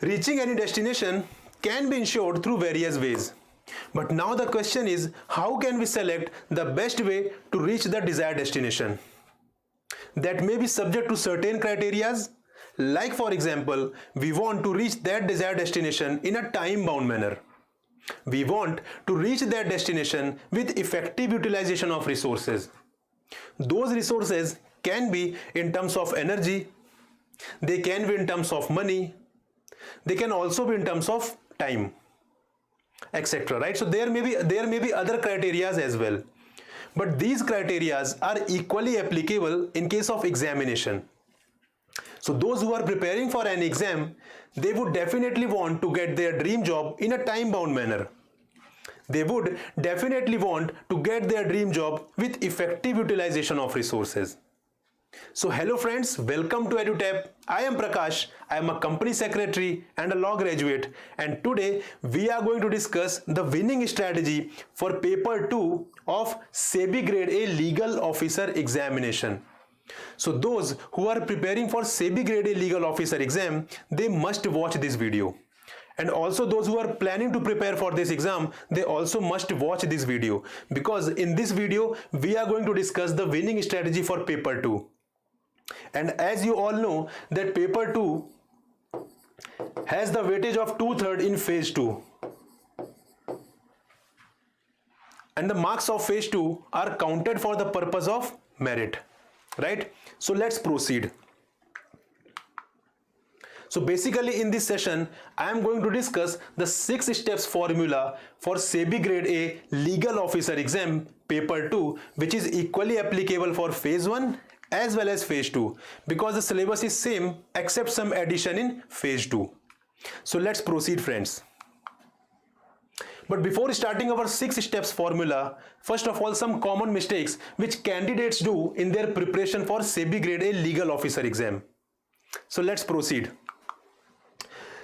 Reaching any destination can be ensured through various ways. But now the question is, how can we select the best way to reach the desired destination? That may be subject to certain criteria, like for example, we want to reach that desired destination in a time-bound manner. We want to reach that destination with effective utilization of resources. Those resources can be in terms of energy, they can be in terms of money, they can also be in terms of time, etc. Right? So there may be other criterias as well. But these criterias are equally applicable in case of examination. So those who are preparing for an exam, they would definitely want to get their dream job in a time-bound manner. They would definitely want to get their dream job with effective utilization of resources. So hello friends, welcome to EduTap. I am Prakash. I am a company secretary and a law graduate, and today we are going to discuss the winning strategy for paper 2 of SEBI grade A legal officer examination. So those who are preparing for SEBI grade A legal officer exam, they must watch this video. And also those who are planning to prepare for this exam, they also must watch this video, because in this video we are going to discuss the winning strategy for paper 2. And as you all know that paper 2 has the weightage of 2/3 in phase 2, and the marks of phase 2 are counted for the purpose of merit, right? So let's proceed. So basically in this session I am going to discuss the 6 steps formula for SEBI grade A legal officer exam paper 2, which is equally applicable for phase 1 as well as phase 2, because the syllabus is same except some addition in phase 2. So let's proceed friends. But before starting our 6 steps formula, first of all some common mistakes which candidates do in their preparation for SEBI grade A legal officer exam. So let's proceed.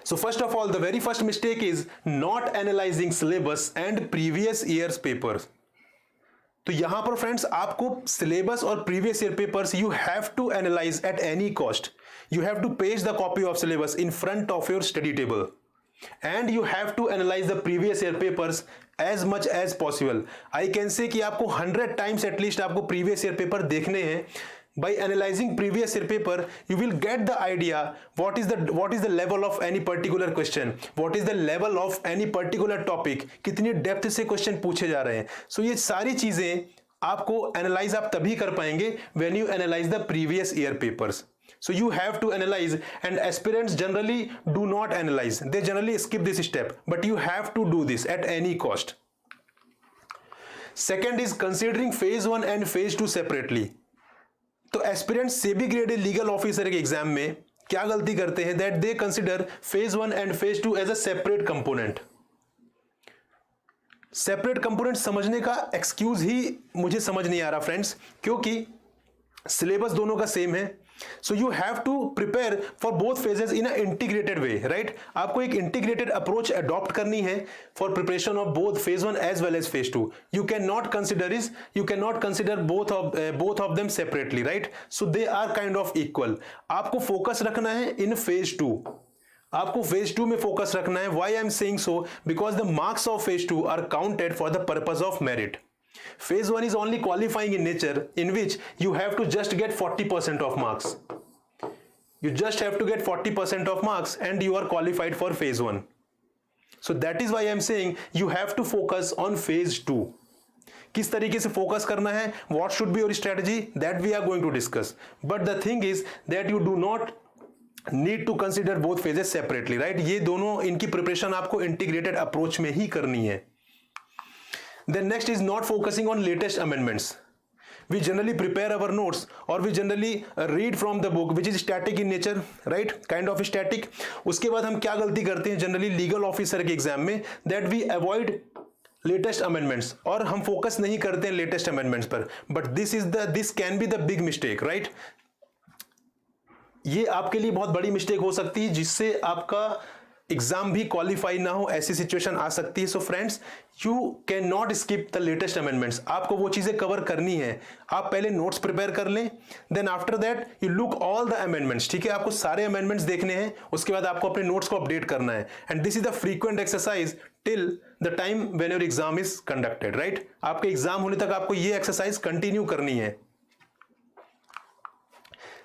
So first of all, the very first mistake is not analyzing syllabus and previous year's papers. तो यहाँ पर friends आपको syllabus और previous year papers you have to analyse at any cost. You have to page the copy of syllabus in front of your study table, and you have to analyse the previous year papers as much as possible. I can say कि आपको 100 times at least आपको previous year paper देखने हैं. By analyzing previous year paper, you will get the idea what is the level of any particular question, what is the level of any particular topic, कितनी depth से question पूछे जा रहे हैं. So ये सारी चीजें आपको एनालाइज आप तभी कर पाएंगे when you analyze the previous year papers. So you have to analyze, and aspirants generally do not analyze. They generally skip this step, but you have to do this at any cost. Second is considering phase 1 and phase 2 separately. तो aspirant SEBI grade A legal officer के exam में क्या गलती करते हैं, that they consider phase 1 and phase 2 as a separate component. Separate component समझने का excuse ही मुझे समझ नहीं आ रहा फ्रेंड्स, क्योंकि सिलेबस दोनों का सेम है. So you have to prepare for both phases in a integrated way, right. आपको एक इंटीग्रेटेड अप्रोच अडॉप्ट करनी है for preparation of both phase 1 as well as phase 2. You can not consider both of them separately, right. So they are kind of equal. आपको focus रखना है इन phase 2. आपको phase 2 में focus रखना है. Why I am saying so, because the marks of phase 2 are counted for the purpose of merit. Phase 1 is only qualifying in nature, in which you have to just get 40% of marks. You just have to get 40% of marks and you are qualified for phase 1. So that is why I am saying you have to focus on phase 2. किस तरीके से focus करना है, what should be your strategy, that we are going to discuss. But the thing is that you do not need to consider both phases separately, right. ये दोनों इनकी preparation आपको integrated approach में ही करनी है. Then next is not focusing on latest amendments. We generally prepare our notes or we generally read from the book which is static in nature, right, kind of static. उसके बाद हम क्या गलती करते हैं जनरली लीगल ऑफिसर के exam में, that we avoid latest amendments, और हम फोकस नहीं करते हैं लेटेस्ट अमेंडमेंट्स पर. But this can be the big mistake, right. ये आपके लिए बहुत बड़ी मिस्टेक हो सकती है, जिससे आपका एग्जाम भी क्वालिफाई ना हो, ऐसी सिचुएशन आ सकती है। So friends, you can not skip the latest amendments. आपको वो चीजें कवर करनी है। आप पहले नोट्स प्रिपेयर कर लें, then after that you look all the amendments. ठीक है, आपको सारे अमेंडमेंट्स देखने हैं, उसके बाद आपको अपने नोट्स को अपडेट करना है। And this is the frequent exercise till the time when your exam is conducted, right. आपके एग्जाम होने तक आपको ये एक्सरसाइज कंटिन्यू करनी है।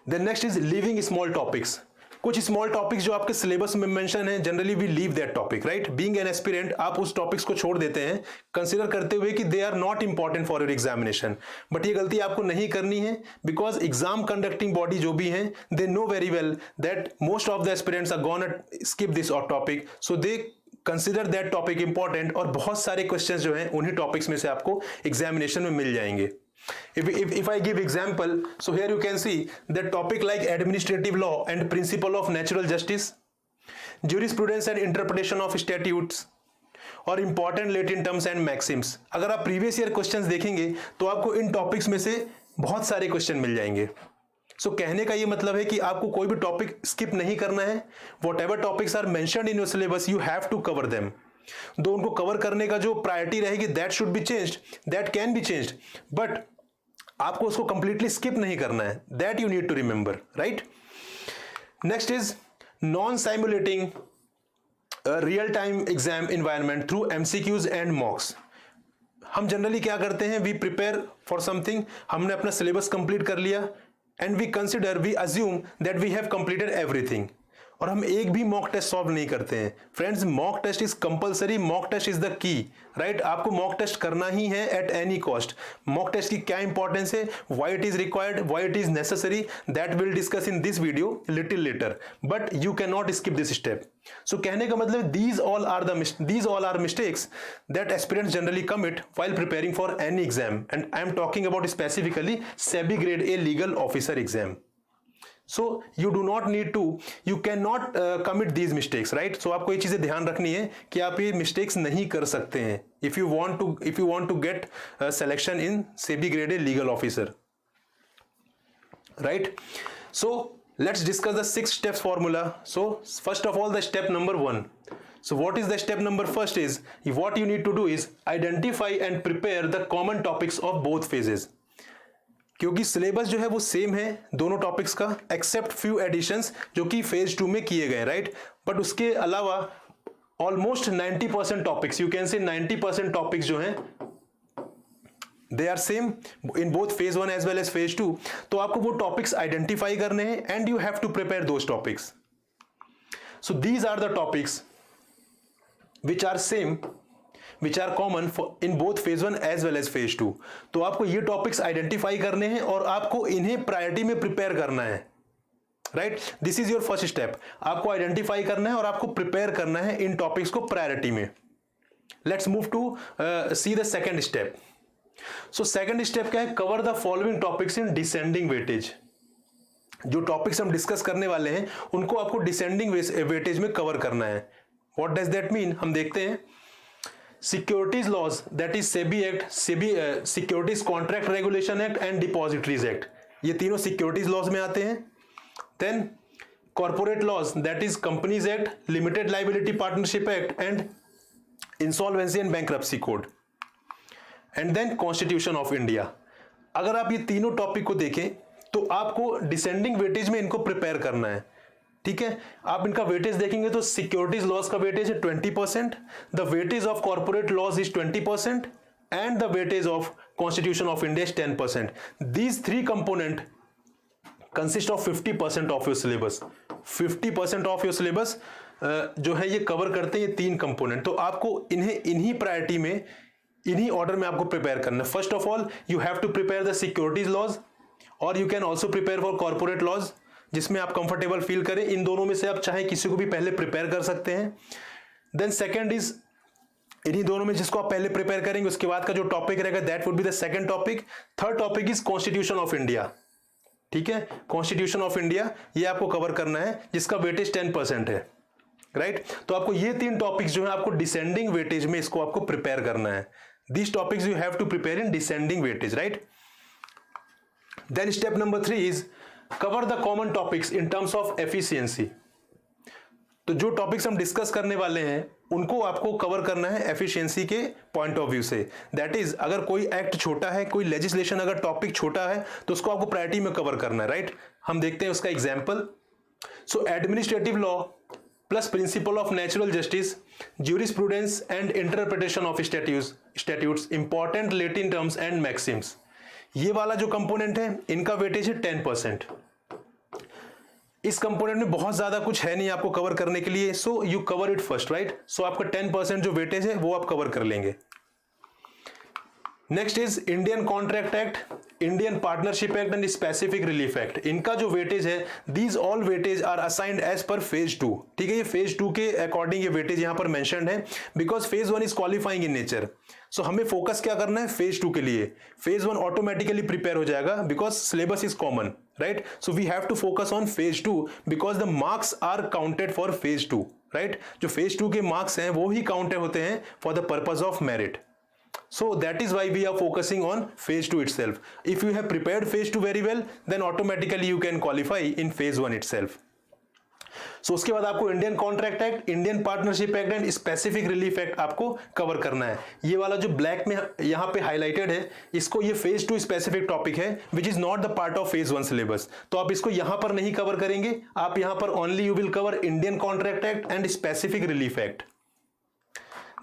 Then next is leaving small topics. कुछ स्मॉल टॉपिक्स जो आपके सिलेबस में मेंशन है, generally we leave that topic, right. Being an aspirant आप उस टॉपिक्स को छोड़ देते हैं, कंसीडर करते हुए कि they are not important for your examination. But ये गलती आपको नहीं करनी है, बिकॉज एग्जाम कंडक्टिंग बॉडी जो भी है, they know very well that most of the aspirants are gonna skip this topic, so they consider that topic important. और बहुत सारे क्वेश्चन जो हैं उन्हीं टॉपिक्स में से आपको एग्जामिनेशन में मिल जाएंगे। If I give example, so here you can see that topic like administrative law and principle of natural justice, jurisprudence and interpretation of statutes, और important Latin terms and maxims। अगर आप previous year questions देखेंगे तो आपको इन topics में से बहुत सारे question मिल जाएंगे। So कहने का ये मतलब है कि आपको कोई भी टॉपिक स्किप नहीं करना है। Whatever topics are mentioned in your syllabus, you have to cover them। दो उनको कवर करने का जो प्रायोरिटी रहेगी, that should be changed, that can be changed, but आपको उसको कंप्लीटली स्किप नहीं करना है। That you need to remember, right. Next is non simulating real time exam environment through MCQs and mocks. हम जनरली क्या करते हैं, वी प्रिपेयर फॉर समथिंग, हमने अपना सिलेबस कंप्लीट कर लिया, and we consider, we assume that we have completed everything, और हम एक भी मॉक टेस्ट सॉल्व नहीं करते हैं। Friends, mock test is compulsory, mock test is the key, right. आपको मॉक टेस्ट करना ही है at any cost. Mock test की क्या इंपॉर्टेंस है, why it is required, why it is necessary, that will discuss in this video little later, but you can not skip this step. So कहने का मतलब these all are mistakes that aspirants generally commit while preparing for any exam, and I am talking about specifically SEBI grade A legal officer exam. So you do not need to, you cannot commit these mistakes, right? So आपको ये चीजें ध्यान रखनी है कि आप ये mistakes नहीं कर सकते हैं if you want to get selection in SEBI grade A legal officer, right? So let's discuss the 6 steps formula. So first of all, the step number 1. So what is the step number first is, what you need to do is identify and prepare the common topics of both phases. क्योंकि syllabus जो है वो same है दोनों topics का, except few editions जो कि phase 2 में किए गए, राइट। बट उसके अलावा almost 90% topics, you can say 90% topics जो हैं they are same in both phase 1 as well as phase 2। तो आपको वो टॉपिक्स आइडेंटिफाई करने हैं, and you have to prepare those topics. So these are the topics which are same, which are common in both phase 1 as well as phase 2। तो आपको ये topics identify करने हैं और आपको इन्हें प्रायोरिटी में प्रिपेयर करना है, right. This is your first step. आपको आइडेंटिफाई करना है और आपको प्रिपेयर करना है इन टॉपिक्स को प्रायोरिटी में। Let's move to see the second step. So second step क्या है, cover the following topics in descending weightage. जो टॉपिक्स हम डिस्कस करने वाले हैं उनको आपको डिसेंडिंग वेटेज में कवर करना है। व्हाट डज दैट मीन, हम देखते हैं। Securities laws, that is SEBI act, securities contract regulation act and depositories act, ये तीनों सिक्योरिटीज लॉज में आते हैं। Then corporate laws, that is companies act, limited liability partnership act and insolvency and bankruptcy code, and then constitution of India. अगर आप ये तीनों topic को देखें तो आपको डिसेंडिंग वेटेज में इनको प्रिपेयर करना है, ठीक है। आप इनका वेटेज देखेंगे तो सिक्योरिटीज लॉज का वेटेज है 20%, the weightage of corporate laws is 20%, and the weightage of constitution of India is 10%। These 3 component consist of 50% of your syllabus. 50% of your syllabus जो है ये कवर करते हैं ये 3 कंपोनेंट। तो आपको इन्हीं प्रायोरिटी में, इन्हीं ऑर्डर में आपको प्रिपेयर करना है। First of all you have to prepare the securities laws, और you can also prepare for corporate laws, जिसमें आप कंफर्टेबल फील करें। इन दोनों में से आप चाहे किसी को भी पहले प्रिपेयर कर सकते हैं। देन सेकंड इज, इन्हीं दोनों में जिसको आप पहले प्रिपेयर करेंगे उसके बाद का जो टॉपिक रहेगा that would be the second topic. Third topic is constitution of India, ठीक है। कॉन्स्टिट्यूशन ऑफ इंडिया ये आपको कवर करना है, जिसका वेटेज 10% है, राइट। तो आपको ये 3 टॉपिक्स जो है आपको डिसेंडिंग वेटेज में इसको आपको प्रिपेयर करना है। These topics you have to prepare in descending weightage, right. Then step number 3 is cover the common topics in terms of efficiency। तो जो टॉपिक्स हम डिस्कस करने वाले हैं उनको आपको कवर करना है एफिशिएंसी के पॉइंट ऑफ व्यू से। दैट इज, अगर कोई एक्ट छोटा है, कोई लेजिस्लेशन अगर टॉपिक छोटा है तो उसको आपको प्रायोरिटी में कवर करना है, राइट। हम देखते हैं उसका example. So administrative law plus principle of natural justice, jurisprudence and interpretation of statutes, important Latin terms and Maxim's, ये वाला जो कंपोनेंट है इनका वेटेज है 10%। इस कंपोनेंट में बहुत ज्यादा कुछ है नहीं आपको कवर करने के लिए, so you cover it first, right. So आपका 10% जो वेटेज है वो आप कवर कर लेंगे। Next is Indian contract act, Indian partnership act and specific relief act. इनका जो वेटेज है, these all weightage are assigned as per phase 2, ठीक है। ये फेज 2 के अकॉर्डिंग ये वेटेज यहां पर मेंशन्ड है, because phase 1 is qualifying in nature. So हमें फोकस क्या करना है फेज 2 के लिए। फेज 1 ऑटोमेटिकली प्रिपेयर हो जाएगा because syllabus is common, right. So we have to focus on phase 2 because the marks are counted for phase 2, right. जो phase 2 के मार्क्स हैं वो ही काउंटेड होते हैं for the purpose of merit. So that is why we are focusing on phase 2 itself. If you have prepared phase 2 very well, then automatically you can qualify in phase 1 itself. So उसके बाद आपको Indian contract act, Indian partnership act and specific relief act आपको cover करना है. ये वाला जो black में यहाँ पे हाईलाइटेड है, इसको ये फेज 2 स्पेसिफिक टॉपिक है which is not the part of phase 1 syllabus. तो आप इसको यहाँ पर नहीं कवर करेंगे, आप यहाँ पर only you will cover Indian contract act and specific relief act.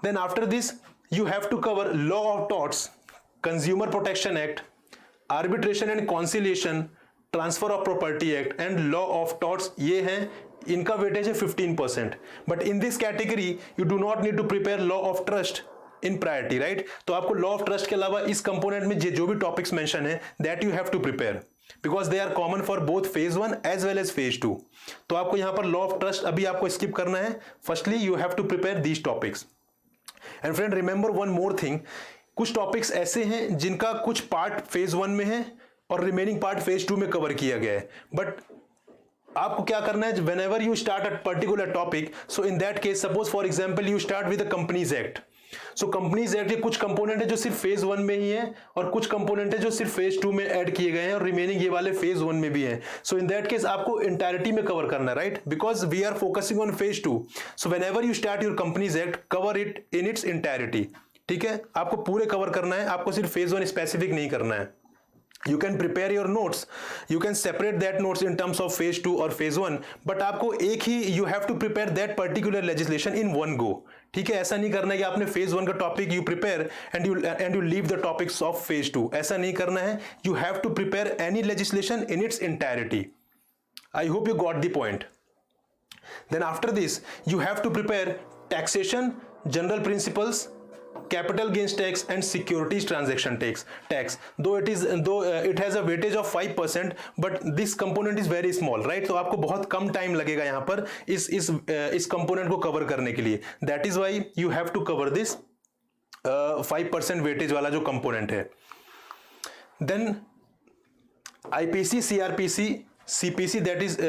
Then after this you have to cover law of torts, consumer protection act, arbitration and conciliation, transfer of property act and law of torts. ये हैं, इनका weightage है 15%. But in this category you do not need to prepare law of trust in priority, right. तो आपको law of trust के अलावा इस component में जो भी टॉपिक्स मेंशन है that you have to prepare because they are common for both phase 1 as well as phase 2. तो आपको यहाँ पर लॉ ऑफ ट्रस्ट अभी आपको स्किप करना है. Firstly you have to prepare these topics. And friend remember one more thing, कुछ topics ऐसे हैं जिनका कुछ पार्ट फेज 1 में है और रिमेनिंग पार्ट फेज 2 में कवर किया गया है. बट आपको क्या करना है, when ever you start a particular topic, so in that case suppose for example you start with the companies act. So companies act के कुछ कंपोनेंट है जो सिर्फ फेज 1 में ही है और कुछ कंपोनेंट है जो सिर्फ फेज 2 में ऐड किए गए हैं और रिमेनिंग ये वाले फेज 1 में भी है. सो इन दैट केस आपको इंटायरिटी में कवर करना है, right, because we are focusing on phase 2. So whenever you start your companies act, cover it in its entirety. ठीक है, आपको पूरे कवर करना है, आपको सिर्फ फेज 1 स्पेसिफिक नहीं करना है. You can prepare your notes, you can separate that notes in terms of phase 2 और phase 1, but आपको एक ही you have to prepare that particular legislation in one go. ठीक है, ऐसा नहीं करना है कि आपने phase 1 का topic you prepare and you leave the topics of phase 2. ऐसा नहीं करना है. You have to prepare any legislation in its entirety. I hope you got the point. Then after this you have to prepare taxation, general principles, capital gains tax and securities transaction tax. Though it has a weightage of 5%, but this component is very small, right. तो आपको बहुत कम time लगेगा यहाँ पर इस component को cover करने के लिए. That is why you have to cover this 5% weightage वाला जो कंपोनेंट है. Then IPC, CRPC, CPC, that is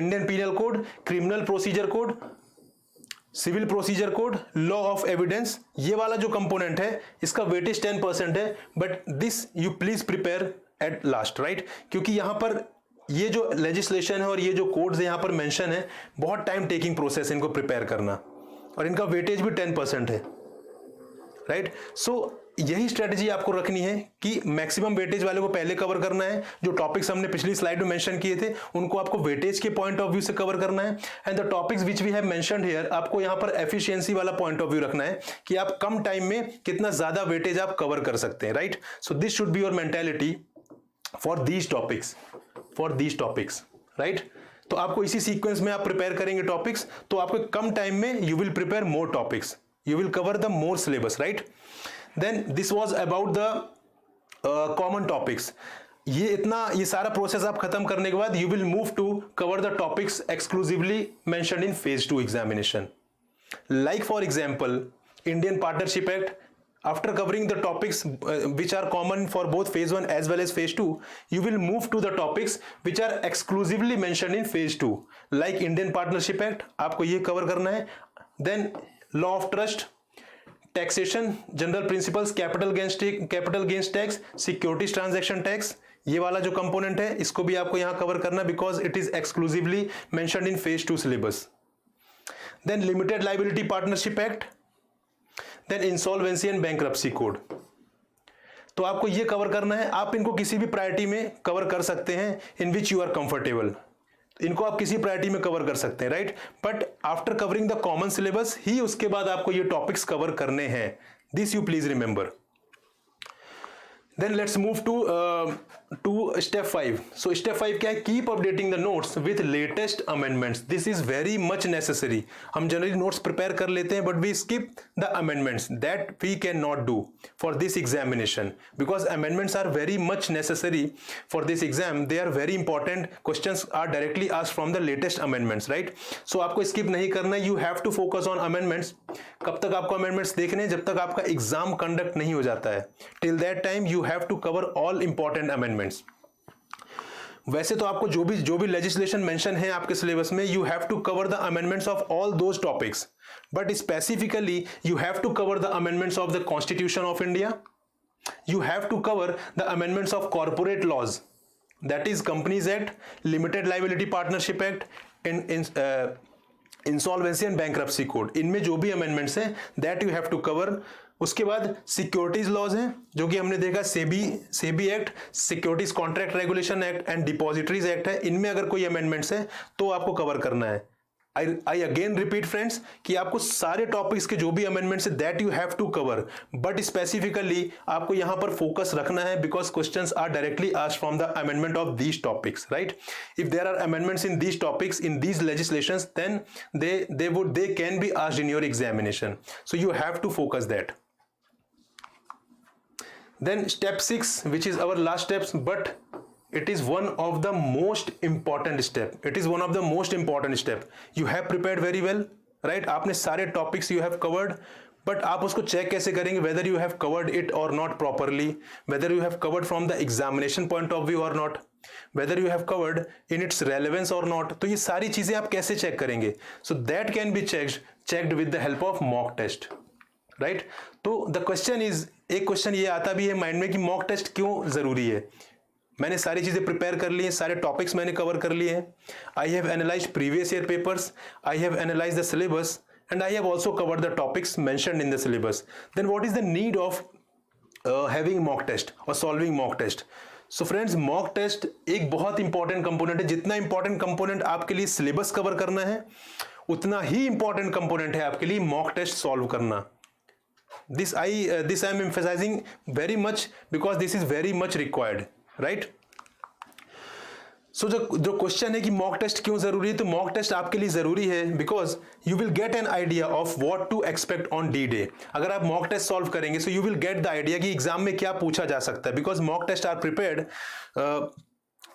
Indian Penal Code, Criminal Procedure Code, civil procedure code, law of evidence, ये वाला जो कंपोनेंट है इसका वेटेज 10% है. But this you please prepare at last, right, क्योंकि यहां पर ये जो लेजिस्लेशन है और ये जो कोड्स यहां पर मेंशन है, बहुत टाइम टेकिंग प्रोसेस इनको प्रिपेयर करना, और इनका वेटेज भी 10% है, राइट. सो यही स्ट्रेटजी आपको रखनी है कि मैक्सिमम वेटेज वाले को पहले कवर करना है. जो टॉपिक्स हमने पिछली स्लाइड में मेंशन किए थे उनको आपको वेटेज के पॉइंट ऑफ व्यू से कवर करना है. And the topics which we have mentioned here, आपको यहां पर एफिशिएंसी वाला पॉइंट ऑफ व्यू रखना है कि आप कम टाइम में कितना ज्यादा वेटेज आप कवर कर सकते हैं, right. So this should be your mentality for these topics, right. तो आपको इसी सीक्वेंस में आप प्रिपेयर करेंगे टॉपिक्स, तो आपको कम टाइम में you will prepare more topics, you will cover the more syllabus, right. Then this was about the common topics. ये सारा प्रोसेस आप खत्म करने के बाद you will move to cover the topics exclusively mentioned in phase 2 examination. Like for example, Indian Partnership Act. After covering the topics which are common for both phase 1 as well as phase 2, you will move to the topics which are exclusively mentioned in phase 2. Like Indian Partnership Act, आपको ये cover करना है. Then law of trust, taxation, general principles, capital gains tax, securities transaction tax, ये वाला जो component है इसको भी आपको यहां कवर करना because it is exclusively mentioned in phase 2 syllabus. then limited liability partnership act, then insolvency and bankruptcy code. तो आपको ये कवर करना है. आप इनको किसी भी प्रायोरिटी में कवर कर सकते हैं in which you are comfortable. इनको आप किसी प्रायोरिटी में कवर कर सकते हैं, right. But after covering the common syllabus ही उसके बाद आपको ये टॉपिक्स कवर करने हैं. This you please remember. Then let's move to step 5. So step 5 क्या है? Keep updating the notes with latest amendments. This is very much necessary. हम generally notes prepare कर लेते हैं, but we skip the amendments that we cannot do for this examination because amendments are very much necessary for this exam. They are very important. Questions are directly asked from the latest amendments, right? So आपको skip नहीं करना. You have to focus on amendments. कब तक आपको amendments देखने हैं? जब तक आपका exam conduct नहीं हो जाता है. Till that time you have to cover all important amendments. वैसे तो आपको जो भी legislation mention है आपके सिलेबस में, you have to cover the amendments of all those topics. But specifically you have to cover the amendments of the Constitution of India. You have to cover the amendments of corporate laws. That is Companies Act, Limited Liability Partnership Act, insolvency and bankruptcy code. इनमें जो भी amendments हैं that you have to cover. उसके बाद securities laws हैं जो कि हमने देखा SEBI act, securities contract regulation act and depositories act है. इनमें अगर कोई अमेंडमेंट्स है तो आपको कवर करना है. आई अगेन रिपीट फ्रेंड्स कि आपको सारे टॉपिक्स के जो भी अमेंडमेंट्स है that you have to cover, but specifically आपको यहां पर फोकस रखना है because questions are directly asked from the amendment of these topics, right. If there are amendments in these topics in these legislations then they can be asked in your examination, so you have to focus that. Then step 6, which is our last steps, but it is one of the most important step. It is one of the most important step. You have prepared very well, right? आपने सारे topics you have covered, but आप उसको check कैसे करेंगे whether you have covered it or not properly, whether you have covered from the examination point of view or not, whether you have covered in its relevance or not. तो ये सारी चीजें आप कैसे check करेंगे? So that can be checked with the help of mock test, right? तो the question is, एक question ये आता भी है माइंड में कि मॉक टेस्ट क्यों जरूरी है. मैंने सारी चीजें प्रिपेयर कर ली हैं, सारे टॉपिक्स मैंने कवर कर लिए हैं. I have analyse previous year papers, I have analyse the syllabus and I have also covered the topics mentioned in the syllabus. Then what is the need of having mock test और solving mock test? So friends, mock test एक बहुत important component है. जितना important component आपके लिए syllabus cover करना है उतना ही इंपॉर्टेंट कंपोनेंट है आपके लिए मॉक टेस्ट सॉल्व करना. This I am emphasizing very much because this is very much required, right? So जो क्वेश्चन है कि मॉक टेस्ट क्यों जरूरी है, तो मॉक टेस्ट आपके लिए जरूरी है because you will get an idea of what to expect on the day. अगर आप मॉक टेस्ट सॉल्व करेंगे so you will get the idea कि एग्जाम में क्या पूछा जा सकता है, because mock test are prepared,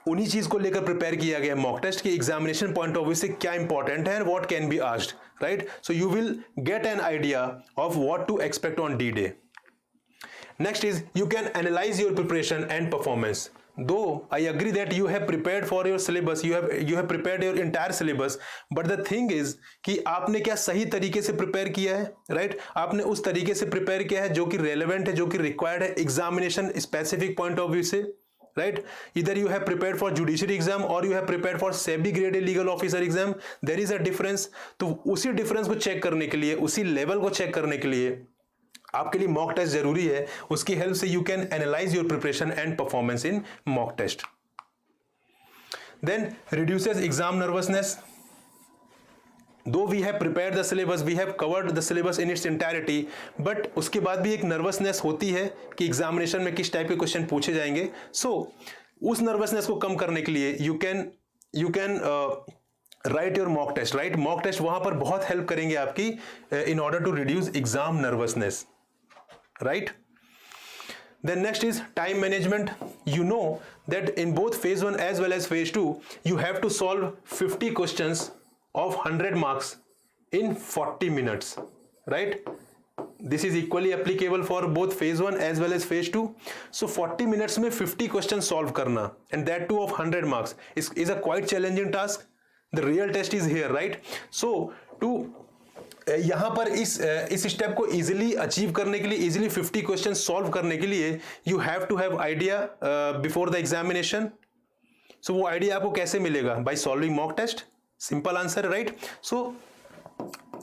उन्हीं चीज को लेकर प्रिपेयर किया गया मॉक टेस्ट की एग्जामिनेशन पॉइंट ऑफ व्यू से क्या इंपॉर्टेंट है and what can be asked, right. So you will get an idea of what to expect on the day. Next is you can analyse your preparation and performance. Though I agree that you have prepared for your syllabus, you have prepared your entire syllabus, but the thing is कि आपने क्या सही तरीके से prepare किया है, right. आपने उस तरीके से प्रिपेयर किया है जो कि रेलेवेंट है, जो कि रिक्वायर्ड है examination specific point of view से, right? Either you have prepared for judiciary exam or you have prepared for SEBI grade A legal officer exam. There is a difference. तो उसी डिफरेंस को check करने के लिए, उसी level को check करने के लिए आपके लिए मॉक टेस्ट जरूरी है. उसकी हेल्प से you can analyse your preparation and performance in mock test. Then reduces exam nervousness. Though we have prepared the syllabus, we have covered the syllabus in its entirety, but उसके बाद भी एक nervousness होती है कि examination में किस type के क्वेश्चन पूछे जाएंगे. उस नर्वसनेस को कम करने के लिए you can write your mock test, right. Mock test वहां पर बहुत हेल्प करेंगे आपकी in order to reduce exam nervousness, right. Then next is time management. You know that in both phase 1 as well as phase 2, you have to solve 50 questions of 100 marks in 40 minutes, right? This is equally applicable for both phase 1 as well as phase 2. So 40 minutes में 50 questions solve करना, and that too of 100 marks is a quite challenging task. The real test is here, right? So to यहाँ पर इस step को easily achieve करने के लिए, easily 50 question solve करने के लिए you have to have idea before the examination. So वो आइडिया आपको कैसे मिलेगा? By solving mock test. Simple answer, right. So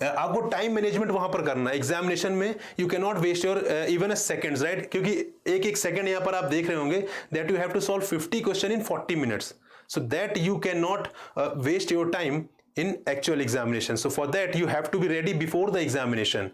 आपको टाइम मैनेजमेंट वहां पर करना है एग्जामिनेशन में. You can not waste your even a seconds, right, क्योंकि एक एक सेकंड यहां पर आप देख रहे होंगे that you have to solve 50 question in 40 minutes. So that you can not waste your time in actual examination. So for that you have to be ready before the examination.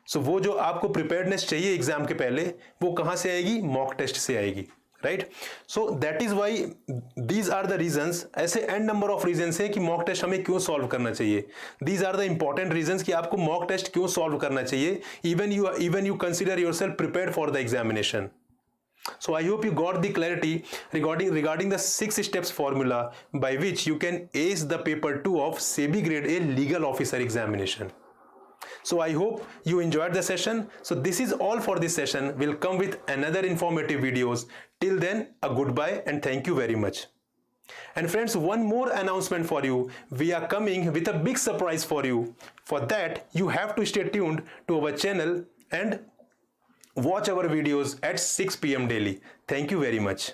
So वो जो आपको preparedness चाहिए exam के पहले, वो कहां से आएगी? मॉक टेस्ट से आएगी, right. So that is why these are the reasons. ऐसे एन नंबर ऑफ रीजंस हैं कि मॉक टेस्ट हमें क्यों सॉल्व करना चाहिए. These are the important reasons कि आपको मॉक टेस्ट क्यों सॉल्व करना चाहिए, even you consider yourself prepared for the examination. So I hope you got the clarity regarding the 6 steps formula by which you can ace the paper 2 of SEBI grade A legal officer examination. So I hope you enjoyed the session. So this is all for this session. We'll come with another informative videos. Till then, a goodbye and thank you very much. And friends, one more announcement for you. We are coming with a big surprise for you. For that, you have to stay tuned to our channel and watch our videos at 6 p.m. daily. Thank you very much.